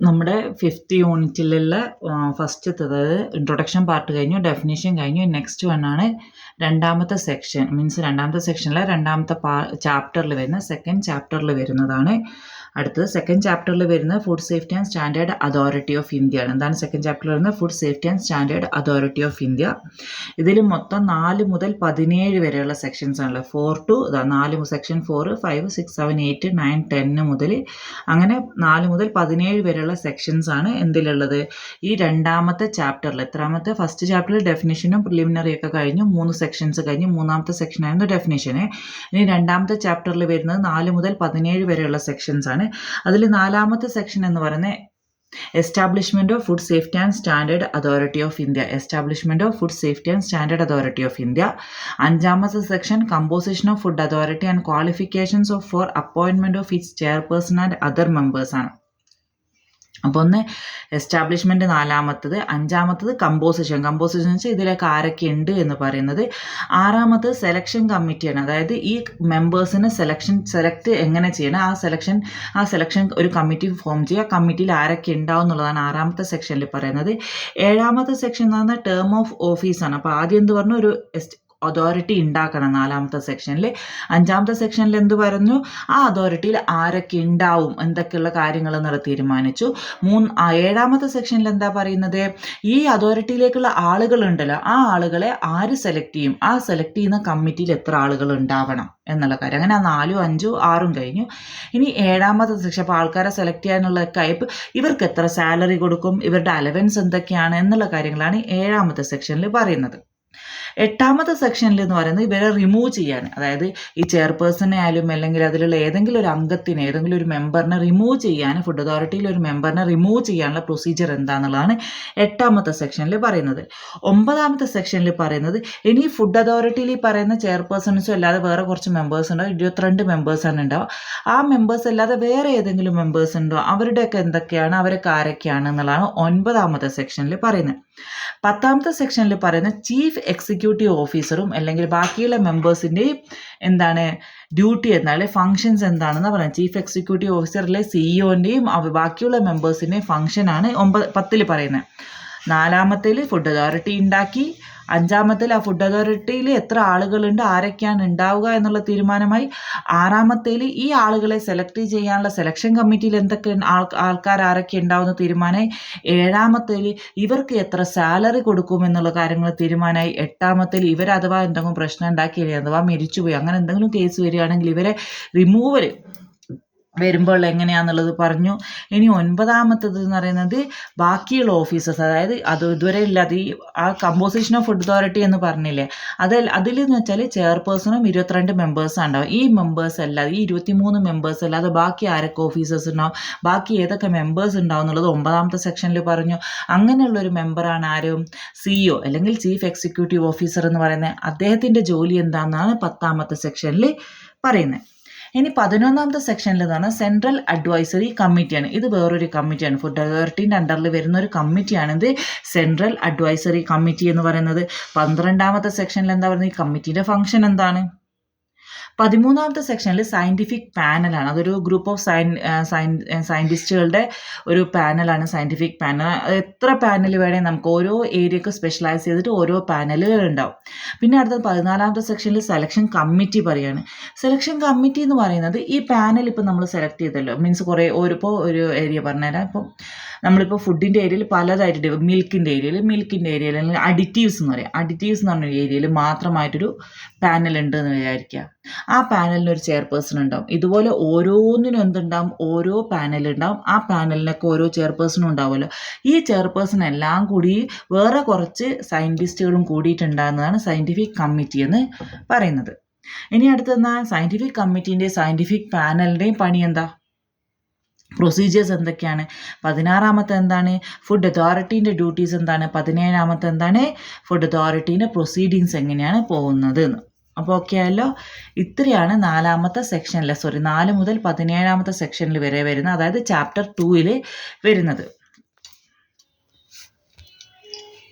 നമ്മുടെ 5th യൂണിറ്റിലുള്ള ഫസ്റ്റത്തത് introduction part കഴിഞ്ഞു, definition കഴിഞ്ഞു. നെക്സ്റ്റ് വണ്ണാണ് രണ്ടാമത്തെ സെക്ഷൻ. രണ്ടാമത്തെ സെക്ഷനിലെ രണ്ടാമത്തെ ചാപ്റ്ററിൽ വരുന്ന സെക്കൻഡ് ചാപ്റ്ററിൽ വരുന്നതാണ്. അടുത്തത് സെക്കൻഡ് ചാപ്റ്ററിൽ വരുന്ന food safety and standard authority of India ആണ്. എന്താണ് സെക്കൻഡ് ചാപ്റ്ററിൽ വരുന്നത്? Food safety and standard authority of India. ഇതിൽ മൊത്തം 4 മുതൽ 17 വരെയുള്ള സെക്ഷൻസ് ആണല്ലോ. 4 to 4 സെക്ഷൻ 4, 5, 6, 7, 8, 9, 10 മുതൽ അങ്ങനെ 4 മുതൽ 17 വരെയുള്ള സെക്ഷൻസ് ആണ് എന്തിലുള്ളത്? ഈ രണ്ടാമത്തെ ചാപ്റ്ററിൽ. എത്രാമത്തെ? ഫസ്റ്റ് ചാപ്റ്ററിൽ ഡെഫിനിഷനും പ്രിലിമിനറി ഒക്കെ കഴിഞ്ഞു, 3 സെക്ഷൻസ് കഴിഞ്ഞു. മൂന്നാമത്തെ സെക്ഷൻ ആയിരുന്നു ഡെഫിനിഷന്. ഇനി രണ്ടാമത്തെ ചാപ്റ്ററിൽ വരുന്നത് 4 മുതൽ 17 വരെയുള്ള സെക്ഷൻസ് ആണ്. അതിൽ 4ാമത്തെ സെക്ഷൻ എന്ന് പറയുന്നത് establishment of food safety and standard authority of India. Establishment of food safety and standard authority of India. 5ാമത്തെ section composition of food authority and qualifications of for appointment of its chairperson and other members ആണ്. അപ്പോൾ ഒന്ന് establishment 4ാമത്തത്, 5ാമത്തത് composition. Composition വെച്ചാൽ ഇതിലേക്ക് ആരൊക്കെ ഉണ്ട് എന്ന് പറയുന്നത്. 6ാമത്തത് സെലക്ഷൻ കമ്മിറ്റിയാണ്. അതായത് ഈ മെമ്പേഴ്സിന് സെലക്ട് എങ്ങനെ ചെയ്യണം, ആ സെലക്ഷൻ ഒരു കമ്മിറ്റി ഫോം ചെയ്യുക, കമ്മിറ്റിയിൽ ആരൊക്കെ ഉണ്ടാവും എന്നുള്ളതാണ് 6ാമത്തെ സെക്ഷനിൽ പറയുന്നത്. 7ാമത്തെ സെക്ഷൻ എന്ന് പറഞ്ഞാൽ ടേം ഓഫ് ഓഫീസാണ്. അപ്പോൾ ആദ്യം എന്ത് പറഞ്ഞു? ഒരു അതോറിറ്റി ഉണ്ടാക്കണം 4ാമത്തെ സെക്ഷനിൽ. 5ാമത്തെ സെക്ഷനിൽ എന്ത് പറഞ്ഞു? ആ അതോറിറ്റിയിൽ ആരൊക്കെ ഉണ്ടാവും, എന്തൊക്കെയുള്ള കാര്യങ്ങൾ എന്നുള്ള തീരുമാനിച്ചു. 7ാമത്തെ സെക്ഷനിൽ എന്താ പറയുന്നത്? ഈ അതോറിറ്റിയിലേക്കുള്ള ആളുകളുണ്ടല്ലോ, ആ ആളുകളെ ആര് സെലക്ട് ചെയ്യും, ആ സെലക്ട് ചെയ്യുന്ന കമ്മിറ്റിയിൽ എത്ര ആളുകൾ ഉണ്ടാവണം എന്നുള്ള കാര്യം. അങ്ങനെ 4, 5, 6 കഴിഞ്ഞു. ഇനി 7ാമത്തെ സെക്ഷൻ. അപ്പോൾ ആൾക്കാരെ സെലക്ട് ചെയ്യാനുള്ള ടൈപ്പ്, ഇവർക്ക് എത്ര സാലറി കൊടുക്കും, ഇവരുടെ അലവൻസ് എന്തൊക്കെയാണ് എന്നുള്ള കാര്യങ്ങളാണ് 7ാമത്തെ സെക്ഷനിൽ പറയുന്നത്. 8ാമത്തെ സെക്ഷനിൽ എന്ന് പറയുന്നത് ഇവരെ റിമൂവ് ചെയ്യാൻ, അതായത് ഈ ചെയർപേഴ്സണെ ആയാലും അല്ലെങ്കിൽ അതിലുള്ള ഏതെങ്കിലും ഒരു അംഗത്തിനെ, ഏതെങ്കിലും ഒരു മെമ്പറിനെ റിമൂവ് ചെയ്യാൻ, ഫുഡ് അതോറിറ്റിയിൽ ഒരു മെമ്പറിനെ റിമൂവ് ചെയ്യാനുള്ള പ്രൊസീജിയർ എന്താണെന്നുള്ളതാണ് 8ാമത്തെ സെക്ഷനിൽ പറയുന്നത്. 9ാമത്തെ സെക്ഷനിൽ പറയുന്നത് ഇനി ഫുഡ് അതോറിറ്റിയിൽ ഈ പറയുന്ന ചെയർപേഴ്സൺസും അല്ലാതെ വേറെ കുറച്ച് മെമ്പേഴ്സ് ഉണ്ടാവും, 22 മെമ്പേഴ്സാണ് ഉണ്ടാവുക. ആ മെമ്പേഴ്സ് അല്ലാതെ വേറെ ഏതെങ്കിലും മെമ്പേഴ്സ് ഉണ്ടോ, അവരുടെയൊക്കെ എന്തൊക്കെയാണ്, അവരൊക്കെ ആരൊക്കെയാണ് എന്നുള്ളതാണ് 9ാമത്തെ സെക്ഷനിൽ പറയുന്നത്. 10ാമത്തെ സെക്ഷനിൽ പറയുന്ന ചീഫ് എക്സിക്യൂട്ടീവ് ഓഫീസറും അല്ലെങ്കിൽ ബാക്കിയുള്ള മെമ്പേഴ്സിൻ്റെയും എന്താണ് ഡ്യൂട്ടി എന്താണ്, ഫങ്ഷൻസ് എന്താണെന്ന് പറയുന്നത്. ചീഫ് എക്സിക്യൂട്ടീവ് ഓഫീസറിലെ സിഇഒൻ്റെയും ബാക്കിയുള്ള മെമ്പേഴ്സിൻ്റെയും ഫങ്ഷനാണ് 10ൽ പറയുന്നത്. 4ാമത്തേൽ ഫുഡ് അതോറിറ്റി ഉണ്ടാക്കി. 5ാമത്തേൽ ആ ഫുഡ് അതോറിറ്റിയിൽ എത്ര ആളുകളുണ്ട്, ആരൊക്കെയാണ് ഉണ്ടാവുക എന്നുള്ള തീരുമാനമായി. 6ാമത്തേൽ ഈ ആളുകളെ സെലക്ട് ചെയ്യാനുള്ള സെലക്ഷൻ കമ്മിറ്റിയിൽ എന്തൊക്കെ ആൾക്കാർ ആരൊക്കെ ഉണ്ടാവുന്ന തീരുമാനമായി. 7ാമത്തേൽ ഇവർക്ക് എത്ര സാലറി കൊടുക്കും എന്നുള്ള കാര്യങ്ങൾ തീരുമാനമായി. 8ാമത്തേൽ ഇവർ അഥവാ എന്തെങ്കിലും പ്രശ്നം ഉണ്ടാക്കിയില്ലേ, അഥവാ മരിച്ചുപോയി, അങ്ങനെ എന്തെങ്കിലും കേസ് വരികയാണെങ്കിൽ ഇവരെ റിമൂവൽ വരുമ്പോൾ എങ്ങനെയാണെന്നുള്ളത് പറഞ്ഞു. ഇനി 9ാമത്തത് എന്ന് പറയുന്നത് ബാക്കിയുള്ള ഓഫീസേഴ്സ്, അതായത് അത് ഇതുവരെ ഇല്ലാതെ ഈ ആ കമ്പോസിഷൻ ഓഫ് ഫുഡ് അതോറിറ്റി എന്ന് പറഞ്ഞില്ലേ, അതിലെന്ന് വെച്ചാൽ ചെയർപേഴ്സണും 22 മെമ്പേഴ്സാണ് ഉണ്ടാവും. ഈ മെമ്പേഴ്സ് അല്ലാതെ, ഈ 23 മെമ്പേഴ്സ് അല്ലാതെ ബാക്കി ആരൊക്കെ ഓഫീസേഴ്സ് ഉണ്ടാവും, ബാക്കി ഏതൊക്കെ മെമ്പേഴ്സ് ഉണ്ടാവും എന്നുള്ളത് 9ാമത്തെ സെക്ഷനിൽ പറഞ്ഞു. അങ്ങനെയുള്ളൊരു മെമ്പറാണ് ആരും സിഇഒ അല്ലെങ്കിൽ ചീഫ് എക്സിക്യൂട്ടീവ് ഓഫീസർ എന്ന് പറയുന്നത്. അദ്ദേഹത്തിൻ്റെ ജോലി എന്താണെന്നാണ് 10ാമത്തെ സെക്ഷനിൽ പറയുന്നത്. ഇനി 11ാമത്തെ സെക്ഷനിൽ എന്ന് പറഞ്ഞാൽ സെൻട്രൽ അഡ്വൈസറി കമ്മിറ്റിയാണ്. ഇത് വേറൊരു കമ്മിറ്റിയാണ്, ഫുഡ് അതോറിറ്റീൻ്റെ അണ്ടറിൽ വരുന്ന ഒരു കമ്മിറ്റിയാണിത്, സെൻട്രൽ അഡ്വൈസറി കമ്മിറ്റി എന്ന് പറയുന്നത്. 12ാമത്തെ സെക്ഷനിൽ എന്താ പറയുന്നത്? ഈ കമ്മിറ്റിയുടെ ഫംഗ്ഷൻ എന്താണ്? 13ാമത്തെ സെക്ഷനിൽ സയൻറ്റിഫിക് പാനലാണ്. അതൊരു ഗ്രൂപ്പ് ഓഫ് സയൻറ്റിസ്റ്റുകളുടെ ഒരു പാനലാണ്, സയൻറ്റിഫിക് പാനൽ. എത്ര പാനൽ വേണേൽ നമുക്ക് ഓരോ ഏരിയക്ക് സ്പെഷ്യലൈസ് ചെയ്തിട്ട് ഓരോ പാനലുകൾ ഉണ്ടാവും. പിന്നെ അടുത്തത് 14ാമത്തെ സെക്ഷനിൽ സെലക്ഷൻ കമ്മിറ്റി പറയാണ്. സെലക്ഷൻ കമ്മിറ്റി എന്ന് പറയുന്നത് ഈ പാനൽ ഇപ്പം നമ്മൾ സെലക്ട് ചെയ്തല്ലോ, മീൻസ് കുറേ ഒരു ഏരിയ പറഞ്ഞുതരാം. ഇപ്പം നമ്മളിപ്പോൾ ഫുഡിൻ്റെ ഏരിയയിൽ പലതായിട്ട്, മിൽക്കിൻ്റെ ഏരിയയിൽ അല്ലെങ്കിൽ അഡിറ്റീവ്സ് എന്ന് പറയും. അഡിറ്റീവ്സ് എന്ന് പറഞ്ഞ ഏരിയയിൽ മാത്രമായിട്ടൊരു പാനൽ ഉണ്ട് എന്ന് വിചാരിക്കുക. ആ പാനലിന് ഒരു ചെയർപേഴ്സൺ ഉണ്ടാവും. ഇതുപോലെ ഓരോന്നിനും എന്തുണ്ടാവും? ഓരോ പാനലുണ്ടാവും. ആ പാനലിനൊക്കെ ഓരോ ചെയർപേഴ്സണും ഉണ്ടാവുമല്ലോ. ഈ ചെയർപേഴ്സൺ എല്ലാം കൂടി വേറെ കുറച്ച് സയൻറ്റിസ്റ്റുകളും കൂടിയിട്ടുണ്ടാകുന്നതാണ് സയൻറ്റിഫിക് കമ്മിറ്റി എന്ന് പറയുന്നത്. ഇനി അടുത്തെന്താ? സയൻറ്റിഫിക് കമ്മിറ്റീൻ്റെയും സയൻറ്റിഫിക് പാനലിൻ്റെയും പണി എന്താ? പ്രൊസീജിയേഴ്സ് എന്തൊക്കെയാണ്? 16ാമത്തെ എന്താണ്? ഫുഡ് അതോറിറ്റീൻ്റെ ഡ്യൂട്ടീസ് എന്താണ്? 17ാമത്തെ എന്താണ്? ഫുഡ് അതോറിറ്റീൻ്റെ പ്രൊസീഡിങ്സ് എങ്ങനെയാണ് പോകുന്നത് എന്ന്. അപ്പോൾ ഓക്കെ ആയല്ലോ. ഇത്രയാണ് 4ാമത്തെ സെക്ഷനിൽ, 4 മുതൽ 17ാമത്തെ സെക്ഷനിൽ വരെ വരുന്നത്, അതായത് ചാപ്റ്റർ 2ൽ വരുന്നത്.